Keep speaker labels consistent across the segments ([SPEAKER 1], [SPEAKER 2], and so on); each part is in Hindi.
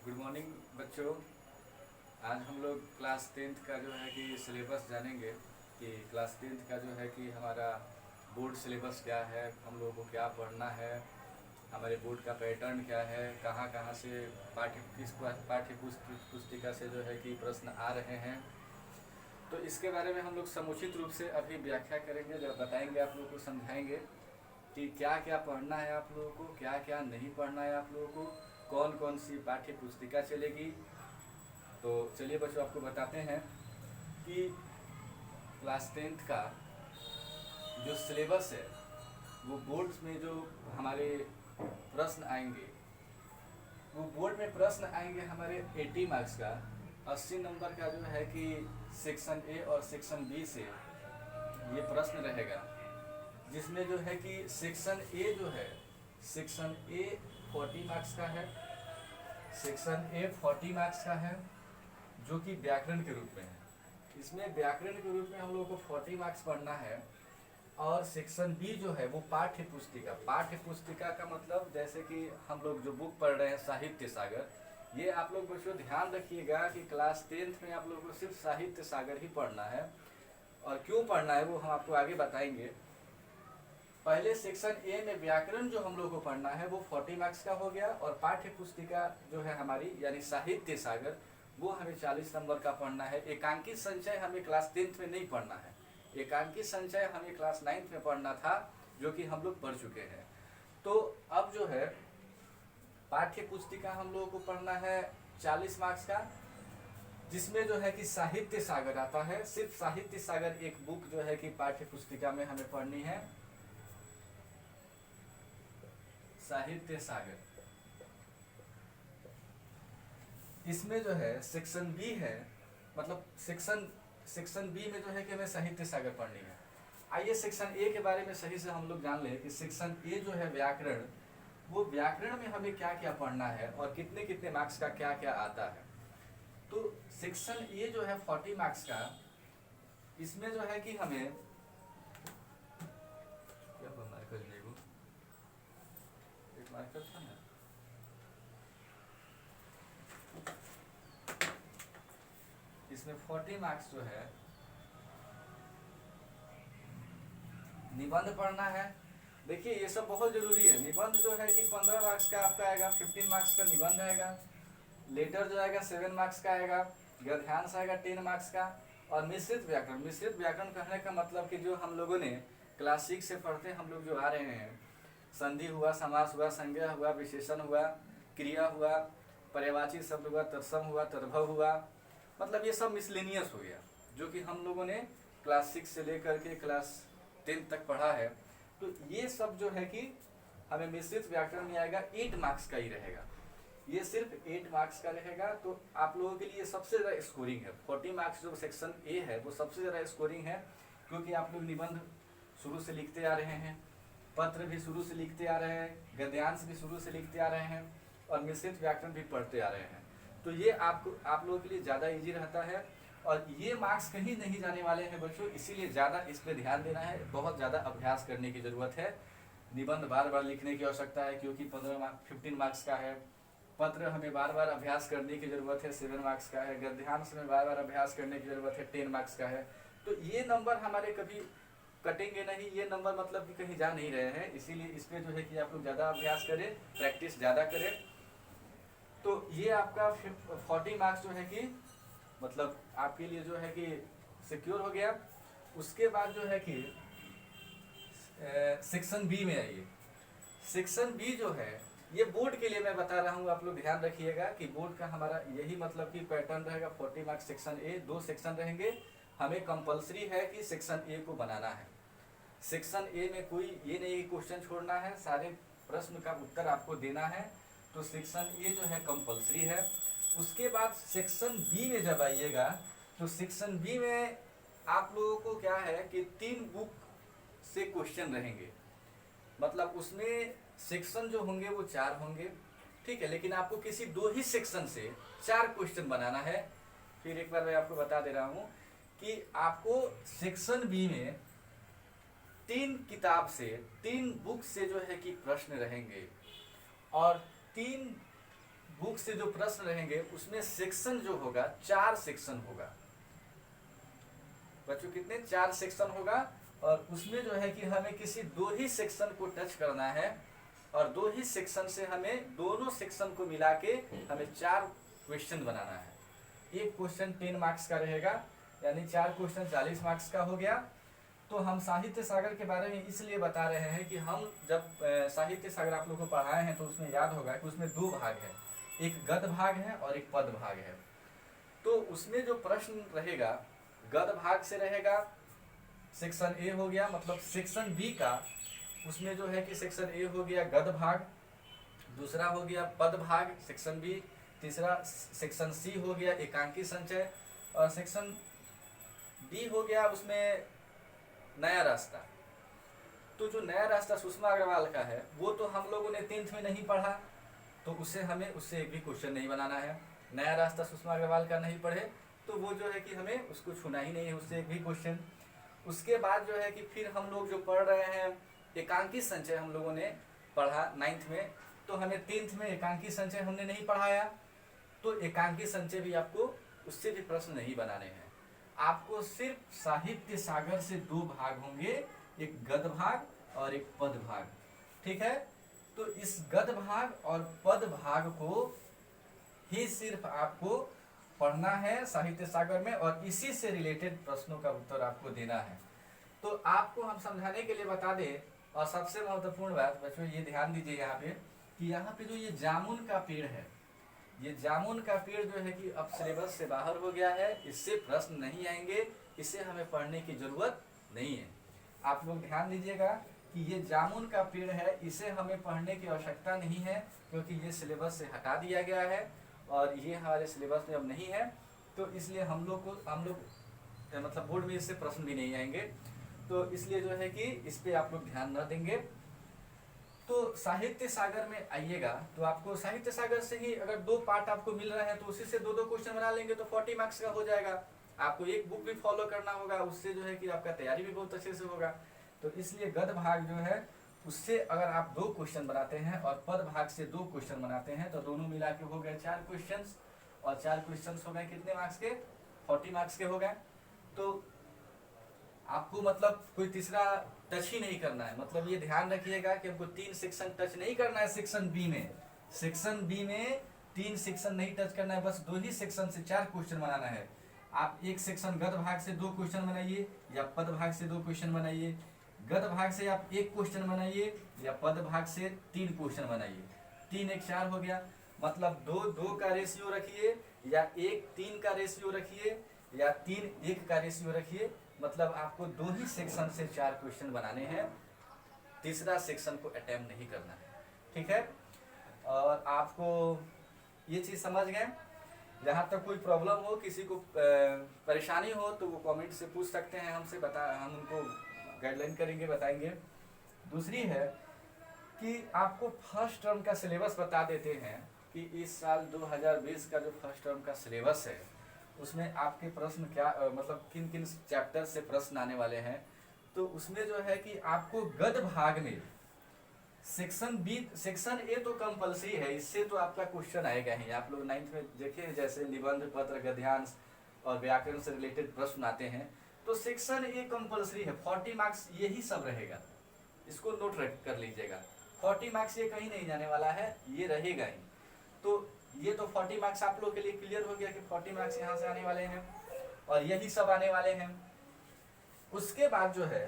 [SPEAKER 1] गुड मॉर्निंग बच्चों। आज हम लोग क्लास टेंथ का जो है कि सिलेबस जानेंगे कि क्लास टेंथ का जो है कि हमारा बोर्ड सिलेबस क्या है, हम लोगों को क्या पढ़ना है, हमारे बोर्ड का पैटर्न क्या है, कहाँ कहाँ से पाठ्य पुस्तिका से जो है कि प्रश्न आ रहे हैं। तो इसके बारे में हम लोग समुचित रूप से अभी व्याख्या करेंगे, जब बताएंगे आप लोगों को, समझाएंगे कि क्या क्या पढ़ना है आप लोगों को, क्या क्या नहीं पढ़ना है आप लोगों को, कौन कौन सी पाठ्य पुस्तिका चलेगी। तो चलिए बच्चों, आपको बताते हैं कि क्लास टेंथ का जो सिलेबस है वो बोर्ड में जो हमारे प्रश्न आएंगे, वो बोर्ड में प्रश्न आएंगे हमारे 80 मार्क्स का। 80 नंबर का जो है कि सेक्शन ए और सेक्शन बी से ये प्रश्न रहेगा, जिसमें जो है कि सेक्शन ए जो है, सेक्शन ए 40 मार्क्स का है, सेक्शन ए 40 मार्क्स का है, जो कि व्याकरण के रूप में है। इसमें व्याकरण के रूप में हम लोगों को 40 मार्क्स पढ़ना है। और सेक्शन बी जो है वो पाठ्य पुस्तिका। पाठ्य पुस्तिका का मतलब जैसे कि हम लोग जो बुक पढ़ रहे हैं साहित्य सागर, ये आप लोग बच्चों ध्यान रखिएगा कि क्लास टेंथ में आप लोगों को सिर्फ साहित्य सागर ही पढ़ना है। और क्यों पढ़ना है वो हम आपको आगे बताएंगे। पहले सेक्शन ए में व्याकरण जो हम लोग को पढ़ना है वो 40 मार्क्स का हो गया, और पाठ्य पुस्तिका जो है हमारी यानी साहित्य सागर, वो हमें 40 नंबर का पढ़ना है। एकांकी संचय हमें क्लास टेंथ में नहीं पढ़ना है, एकांकी संचय हमें क्लास 9th में पढ़ना था, जो कि हम लोग पढ़ चुके हैं। तो अब जो है पाठ्य पुस्तिका हम लोगों को पढ़ना है 40 मार्क्स का, जिसमें जो है कि साहित्य सागर आता है। सिर्फ साहित्य सागर एक बुक जो है कि पाठ्य पुस्तिका में हमें पढ़नी है, साहित्य सागर। इसमें जो है सेक्शन बी है, मतलब सेक्शन बी में जो है कि हमें साहित्य सागर पढ़नी है। आइए सेक्शन ए के बारे में सही से हम लोग जान लें कि सेक्शन ए जो है व्याकरण, वो व्याकरण में हमें क्या क्या पढ़ना है और कितने कितने मार्क्स का क्या क्या आता है। तो सेक्शन ए जो है 40 मार्क्स का, इसमें जो है कि हमें क्या मार्कर लेगो, एक मार्कर था ना, इसमें 40 मार्क्स जो है निबंध पढ़ना है। देखिए ये सब बहुत जरूरी है। निबंध जो है कि 15 मार्क्स का आपका आएगा, 15 मार्क्स का निबंध आएगा। लेटर जो आएगा 7 मार्क्स का आएगा। गद्यांश आएगा 10 मार्क्स का। और मिश्रित व्याकरण, मिश्रित व्याकरण कहने का मतलब कि जो हम लोगों ने क्लास 6 से पढ़ते हम लोग जो आ रहे हैं, संधि हुआ, समास हुआ, संज्ञा हुआ, विशेषण हुआ, क्रिया हुआ, पर्यायवाची शब्द हुआ, तत्सम हुआ, तद्भव हुआ, मतलब ये सब मिसलेनियस हो गया, जो कि हम लोगों ने क्लास 6 से लेकर के क्लास 10 तक पढ़ा है। तो ये सब जो है कि हमें मिश्रित व्याकरण में आएगा, 8 मार्क्स का ही रहेगा। ये सिर्फ 8 मार्क्स का रहेगा। तो आप लोगों के लिए सबसे ज़्यादा स्कोरिंग है। 40 मार्क्स जो सेक्शन ए है वो सबसे ज़्यादा स्कोरिंग है, क्योंकि आप लोग निबंध शुरू से लिखते आ रहे हैं, पत्र भी शुरू से लिखते आ रहे हैं, गद्यांश भी शुरू से लिखते आ रहे हैं, और मिश्रित व्याकरण भी पढ़ते आ रहे हैं। तो ये आप लोगों के लिए ज़्यादा ईजी रहता है। और ये मार्क्स कहीं नहीं जाने वाले हैं बच्चों, इसीलिए ज़्यादा इस पर ध्यान देना है। बहुत ज़्यादा अभ्यास करने की ज़रूरत है। निबंध बार बार लिखने की आवश्यकता है, क्योंकि 15 मार्क्स का है। पत्र हमें बार बार अभ्यास करने की ज़रूरत है, 7 मार्क्स का है। गद्यांश में बार बार अभ्यास करने की ज़रूरत है, 10 मार्क्स का है। तो ये नंबर हमारे कभी कटेंगे नहीं, ये नंबर मतलब कि कहीं जा नहीं रहे हैं। इसीलिए इस पर जो है कि आप लोग ज़्यादा अभ्यास करें, प्रैक्टिस ज़्यादा करें। तो ये आपका 40 मार्क्स जो है कि मतलब आपके लिए जो है कि सिक्योर हो गया। उसके बाद जो है कि सेक्शन बी में आइए। सेक्शन बी जो है ये बोर्ड के लिए मैं बता रहा हूँ, आप लोग ध्यान रखिएगा कि बोर्ड का हमारा यही मतलब कि पैटर्न रहेगा। 40 मार्क्स सेक्शन ए, 2 सेक्शन रहेंगे। हमें कंपलसरी है कि सेक्शन ए को बनाना है। सेक्शन ए में कोई ये नहीं क्वेश्चन छोड़ना है, सारे प्रश्न का उत्तर आपको देना है। तो सेक्शन ए जो है कंपलसरी है। उसके बाद सेक्शन बी में जब आइएगा, तो सेक्शन बी में आप लोगों को क्या है कि 3 बुक से क्वेश्चन रहेंगे। मतलब उसमें सेक्शन जो होंगे वो 4 होंगे, ठीक है, लेकिन आपको किसी 2 ही सेक्शन से 4 क्वेश्चन बनाना है। फिर एक बार मैं आपको बता दे रहा हूँ कि आपको सेक्शन बी में 3 किताब से, 3 बुक से जो है कि प्रश्न रहेंगे, और 3 बुक से जो प्रश्न रहेंगे उसमें सेक्शन जो होगा 4 सेक्शन होगा बच्चों, कितने 4 सेक्शन होगा। और उसमें जो है कि हमें किसी 2 ही सेक्शन को टच करना है और 2 ही सेक्शन से हमें दोनों सेक्शन को मिला के हमें 4 क्वेश्चन बनाना है। एक क्वेश्चन 10 मार्क्स का रहेगा, यानी 4 क्वेश्चन 40 मार्क्स का हो गया। तो हम साहित्य सागर के बारे में इसलिए बता रहे हैं कि हम जब साहित्य सागर आप लोग को पढ़ाए हैं तो उसमें याद होगा कि उसमें 2 भाग है, एक गद्य भाग है और एक पद्य भाग है। तो उसमें जो प्रश्न रहेगा गद्य भाग से रहेगा, सेक्शन ए हो गया, मतलब सेक्शन बी का उसमें जो है कि सेक्शन ए हो गया गद्य भाग, दूसरा हो गया पद्य भाग सेक्शन बी, तीसरा सेक्शन सी हो गया एकांकी संचय, और सेक्शन डी हो गया उसमें नया रास्ता। तो जो नया रास्ता सुषमा अग्रवाल का है वो तो हम लोगों ने 10th में नहीं पढ़ा, तो उससे हमें उससे एक भी क्वेश्चन नहीं बनाना है। नया रास्ता सुषमा अग्रवाल का नहीं पढ़े तो वो जो है कि हमें उसको छूना ही नहीं है, उससे एक भी क्वेश्चन। उसके बाद जो है कि फिर हम लोग जो पढ़ रहे हैं एकांकी संचय हम लोगों ने पढ़ा 9th में, तो हमें 10th में एकांकी संचय हमने नहीं पढ़ाया, तो एकांकी संचय भी आपको उससे भी प्रश्न नहीं बनाने हैं। आपको सिर्फ साहित्य सागर से 2 भाग होंगे, एक गद्य भाग और एक पद्य भाग, ठीक है। तो इस गद्य भाग और पद्य भाग को ही सिर्फ आपको पढ़ना है साहित्य सागर में, और इसी से रिलेटेड प्रश्नों का उत्तर आपको देना है। तो आपको हम समझाने के लिए बता दें, और सबसे महत्वपूर्ण बात बच्चों ये ध्यान दीजिए यहाँ पे कि यहाँ पे जो ये जामुन का पेड़ है, ये जामुन का पेड़ जो है कि अब सिलेबस से बाहर हो गया है, इससे प्रश्न नहीं आएंगे, इसे हमें पढ़ने की जरूरत नहीं है। आप लोग ध्यान दीजिएगा कि ये जामुन का पेड़ है, इसे हमें पढ़ने की आवश्यकता नहीं है क्योंकि ये सिलेबस से हटा दिया गया है और ये हमारे सिलेबस में अब नहीं है। तो इसलिए हम लोग मतलब बोर्ड में इससे प्रश्न भी नहीं आएंगे, तो इसलिए जो है कि इस पे आप लोग ध्यान न देंगे। तो साहित्य सागर में आइएगा तो आपको साहित्य सागर से ही अगर 2 पार्ट आपको मिल रहे हैं तो उसी से 2-2 क्वेश्चन बना लेंगे तो 40 मार्क्स का हो जाएगा। आपको एक बुक भी फॉलो करना होगा, उससे जो है कि आपका तैयारी भी बहुत अच्छे से होगा। तो इसलिए गद्य भाग जो है उससे अगर आप 2 क्वेश्चन बनाते हैं और पद्य भाग से 2 क्वेश्चन बनाते हैं तो दोनों मिला के हो गए 4 क्वेश्चन, और 4 क्वेश्चन हो गए कितने मार्क्स के, 40 मार्क्स के हो गए। तो आपको मतलब कोई तीसरा टच ही नहीं करना है, मतलब ये ध्यान रखिएगा कि हमको 3 सेक्शन टच नहीं करना है। सेक्शन बी में 3 सेक्शन नहीं टच करना है, बस 2 ही सेक्शन से 4 क्वेश्चन बनाना है। आप एक सेक्शन गद्य भाग से 2 क्वेश्चन बनाइए या पद्य भाग से 2 क्वेश्चन बनाइए, गद्य भाग से आप 1 क्वेश्चन बनाइए या पद्य भाग से 3 क्वेश्चन बनाइए। 3 1 4 हो गया, मतलब 2 का रेशियो रखिए या 1 3 का रेशियो रखिए या 3 1 का रेशियो रखिए, मतलब आपको 2 ही सेक्शन से 4 क्वेश्चन बनाने हैं, तीसरा सेक्शन को अटेम्प्ट नहीं करना है, ठीक है। और आपको ये चीज़ समझ गए। जहाँ तक कोई प्रॉब्लम हो, किसी को परेशानी हो तो वो कमेंट से पूछ सकते हैं हमसे, हम उनको गाइडलाइन करेंगे, बताएंगे। दूसरी है कि आपको फर्स्ट टर्म का सिलेबस बता देते हैं कि इस साल 2020 का जो फर्स्ट टर्म का सिलेबस है उसमें आपके प्रश्न क्या मतलब किन किन चैप्टर से प्रश्न आने वाले हैं। तो उसमें जो है कि आपको गद्य भाग में सेक्शन ए तो कंपलसरी है, इससे तो आपका क्वेश्चन आएगा ही। आप लोग 9th में देखे जैसे निबंध पत्र गद्यांश और व्याकरण से रिलेटेड प्रश्न आते हैं, तो सेक्शन ए कंपलसरी है, 40 मार्क्स यही सब रहेगा, इसको नोट कर लीजिएगा। 40 मार्क्स ये कहीं नहीं जाने वाला है, ये रहेगा ही। तो ये तो 40 मार्क्स आप लोग के लिए क्लियर हो गया कि 40 मार्क्स यहाँ से आने वाले हैं और यही सब आने वाले हैं। उसके बाद जो है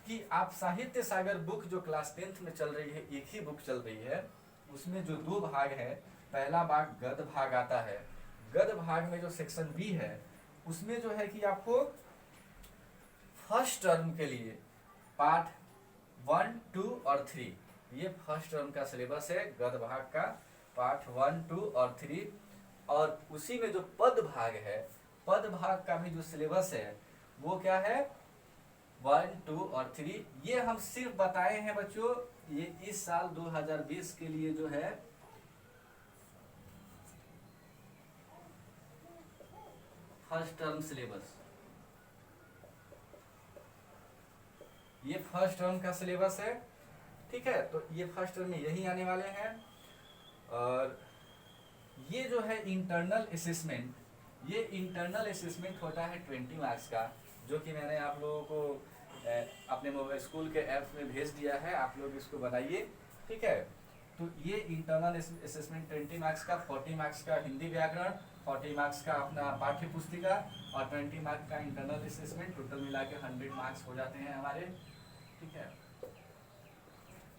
[SPEAKER 1] कि आप साहित्य सागर बुक जो क्लास 10th में चल रही है, एक ही बुक चल रही है, उसमें जो 2 भाग है, पहला भाग गद्य भाग आता है। गद्य भाग में जो सेक्शन बी है उसमें जो है कि आपको फर्स्ट टर्म के लिए पार्ट 1 2 और 3, ये फर्स्ट टर्म का सिलेबस है गद्य भाग का, पार्ट 1 2 और 3। और उसी में जो पद भाग है, पद भाग का भी जो सिलेबस है वो क्या है, 1 2 और 3। ये हम सिर्फ बताए हैं बच्चों, ये इस साल 2020 के लिए जो है फर्स्ट टर्म सिलेबस, ये फर्स्ट टर्म का सिलेबस है, ठीक है। तो ये फर्स्ट टर्म में यही आने वाले हैं। और ये जो है इंटरनल असेसमेंट, ये इंटरनल असेसमेंट होता है 20 मार्क्स का, जो कि मैंने आप लोगों को अपने मोबाइल स्कूल के ऐप में भेज दिया है, आप लोग इसको बनाइए, ठीक है। तो ये इंटरनल असेसमेंट 20 मार्क्स का, 40 मार्क्स का हिंदी व्याकरण, 40 मार्क्स का अपना पाठ्य पुस्तिका और 20 मार्क्स का इंटरनल असेसमेंट, टोटल मिला के 100 मार्क्स हो जाते हैं हमारे, ठीक है।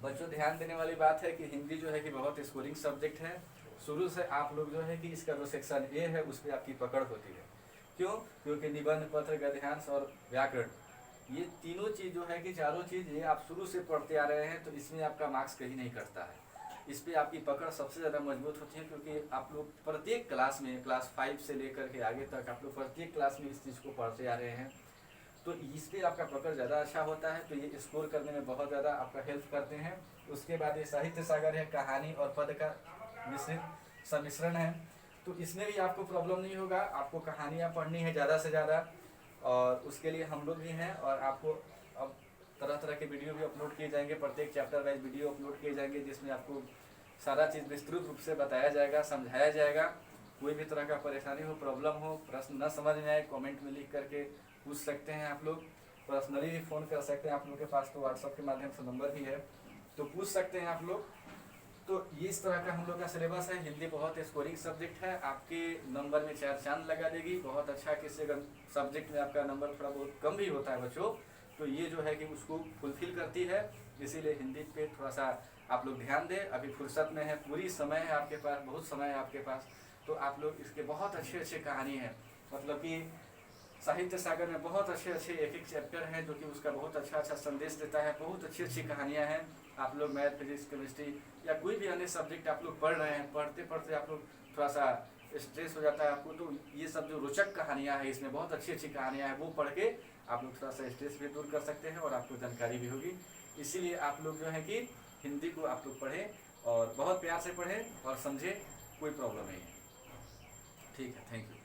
[SPEAKER 1] बच्चों ध्यान देने वाली बात है कि हिंदी जो है कि बहुत स्कोरिंग सब्जेक्ट है। शुरू से आप लोग जो है कि इसका जो सेक्शन ए है उस पर आपकी पकड़ होती है। क्यों? क्योंकि निबंध, पत्र, गद्यांश और व्याकरण, ये तीनों चीज़ जो है कि चारों चीज़ ये आप शुरू से पढ़ते आ रहे हैं, तो इसमें आपका मार्क्स कहीं नहीं कटता है। इस पर आपकी पकड़ सबसे ज़्यादा मजबूत होती है, क्योंकि आप लोग प्रत्येक क्लास में, क्लास 5 से लेकर के आगे तक आप लोग प्रत्येक क्लास में इस चीज़ को पढ़ते आ रहे हैं, तो इस पर आपका पकड़ ज़्यादा अच्छा होता है, तो ये स्कोर करने में बहुत ज़्यादा आपका हेल्प करते हैं। उसके बाद ये साहित्य सागर है, कहानी और पद का मिश्रित सम्मिश्रण है, तो इसमें भी आपको प्रॉब्लम नहीं होगा। आपको कहानियाँ पढ़नी है ज़्यादा से ज़्यादा, और उसके लिए हम लोग भी हैं, और आपको अब तरह तरह के वीडियो भी अपलोड किए जाएंगे, प्रत्येक चैप्टर वाइज वीडियो अपलोड किए जाएंगे, जिसमें आपको सारा चीज़ विस्तृत रूप से बताया जाएगा, समझाया जाएगा। कोई भी तरह का परेशानी हो, प्रॉब्लम हो, प्रश्न न समझ में आए, कमेंट में लिख करके पूछ सकते हैं आप लोग। पर्सनली भी फ़ोन कर सकते हैं, आप लोग के पास तो व्हाट्सएप के माध्यम से नंबर भी है, तो पूछ सकते हैं आप लोग। तो इस तरह का हम लोग का सिलेबस है। हिंदी बहुत स्कोरिंग सब्जेक्ट है, आपके नंबर में 4 चांद लगा देगी। बहुत अच्छा, किसी अगर सब्जेक्ट में आपका नंबर थोड़ा बहुत कम भी होता है बच्चों, तो ये जो है कि उसको फुलफिल करती है। इसीलिए हिंदी पे थोड़ा सा आप लोग ध्यान दें। अभी फुर्सत में है, पूरी समय है आपके पास, बहुत समय है आपके पास, तो आप लोग इसके बहुत अच्छे अच्छे कहानी हैं, मतलब कि साहित्य सागर में बहुत अच्छे अच्छे एक एक चैप्टर हैं, जो कि उसका बहुत अच्छा अच्छा संदेश देता है। बहुत अच्छी अच्छी कहानियाँ हैं। आप लोग मैथ, फिजिक्स, केमिस्ट्री या कोई भी अन्य सब्जेक्ट आप लोग पढ़ रहे हैं, पढ़ते पढ़ते आप लोग थोड़ा सा स्ट्रेस हो जाता है आपको, तो ये सब जो रोचक कहानियाँ हैं, इसमें बहुत अच्छी अच्छी कहानियाँ हैं, वो पढ़ के आप लोग थोड़ा सा स्ट्रेस भी दूर कर सकते हैं, और आपको जानकारी भी होगी। इसीलिए आप लोग जो है कि हिंदी को आप लोग पढ़ें, और बहुत प्यार से पढ़ें और समझें, कोई प्रॉब्लम नहीं है, ठीक है। Thank you.